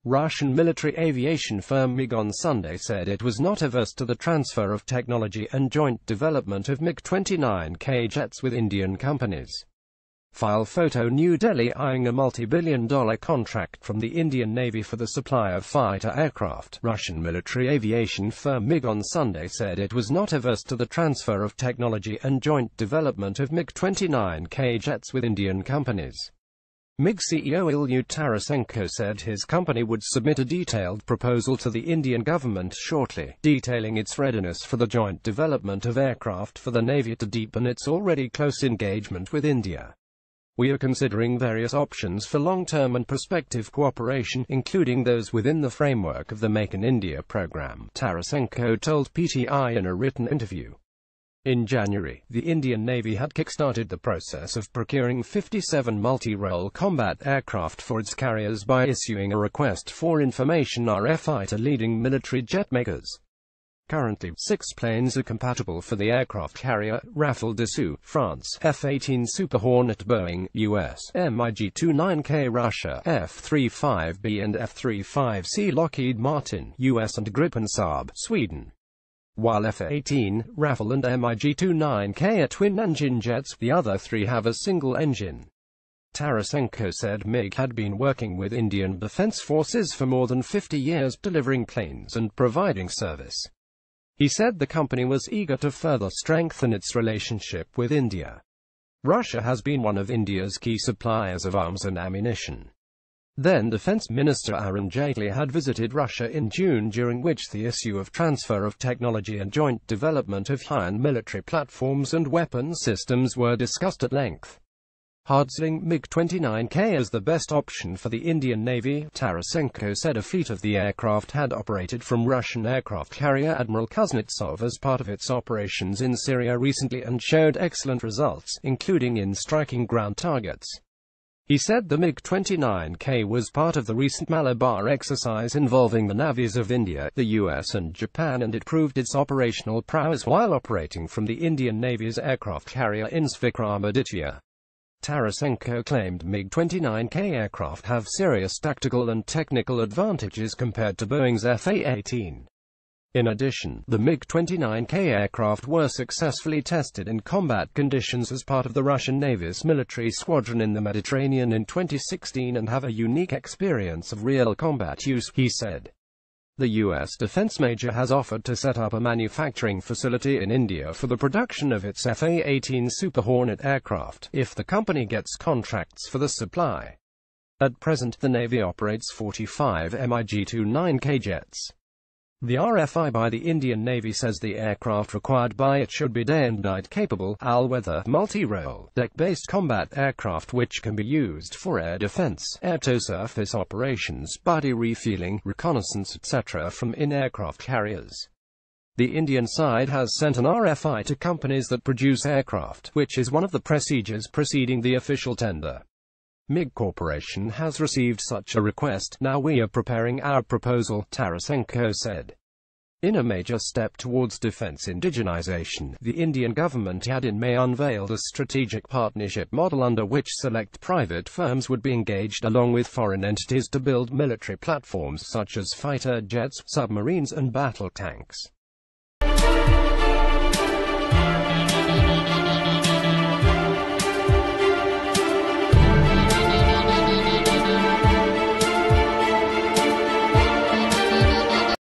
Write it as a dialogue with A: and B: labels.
A: Russian military aviation firm MiG on Sunday said it was not averse to the transfer of technology and joint development of mig-29K jets with Indian companies. File photo: New Delhi eyeing a multi-billion-dollar contract from the Indian Navy for the supply of fighter aircraft. Russian military aviation firm MiG on Sunday said it was not averse to the transfer of technology and joint development of mig-29K jets with Indian companies. MiG CEO Ilya Tarasenko said his company would submit a detailed proposal to the Indian government shortly, detailing its readiness for the joint development of aircraft for the Navy to deepen its already close engagement with India. We are considering various options for long-term and prospective cooperation, including those within the framework of the Make in India program, Tarasenko told PTI in a written interview. In January, the Indian Navy had kick-started the process of procuring 57 multi-role combat aircraft for its carriers by issuing a request for information RFI to leading military jet makers. Currently, 6 planes are compatible for the aircraft carrier, Rafale Dassault, France, F-18 Super Hornet Boeing, US, mig-29K Russia, F-35B and F-35C Lockheed Martin, US and Gripen Saab, Sweden. While F-18, Rafale and mig-29K are twin-engine jets, the other 3 have a single engine. Tarasenko said MiG had been working with Indian Defence Forces for more than 50 years, delivering planes and providing service. He said the company was eager to further strengthen its relationship with India. Russia has been one of India's key suppliers of arms and ammunition. Then Defense Minister Arun Jaitley had visited Russia in June, during which the issue of transfer of technology and joint development of high-end military platforms and weapon systems were discussed at length. Hardsling mig-29K as the best option for the Indian Navy, Tarasenko said a fleet of the aircraft had operated from Russian aircraft carrier Admiral Kuznetsov as part of its operations in Syria recently and showed excellent results, including in striking ground targets. He said the mig-29K was part of the recent Malabar exercise involving the navies of India, the US and Japan, and it proved its operational prowess while operating from the Indian Navy's aircraft carrier INS Vikramaditya. Tarasenko claimed mig-29K aircraft have serious tactical and technical advantages compared to Boeing's F-18. In addition, the mig-29K aircraft were successfully tested in combat conditions as part of the Russian Navy's military squadron in the Mediterranean in 2016 and have a unique experience of real combat use, he said. The U.S. defense major has offered to set up a manufacturing facility in India for the production of its F-18 Super Hornet aircraft, if the company gets contracts for the supply. At present, the Navy operates 45 mig-29K jets. The RFI by the Indian Navy says the aircraft required by it should be day and night capable, all-weather, multi-role, deck-based combat aircraft which can be used for air defense, air-to-surface operations, body refueling, reconnaissance, etc. from in-aircraft carriers. The Indian side has sent an RFI to companies that produce aircraft, which is one of the procedures preceding the official tender. MiG Corporation has received such a request, now we are preparing our proposal, Tarasenko said. In a major step towards defense indigenization, the Indian government had in May unveiled a strategic partnership model under which select private firms would be engaged along with foreign entities to build military platforms such as fighter jets, submarines and battle tanks.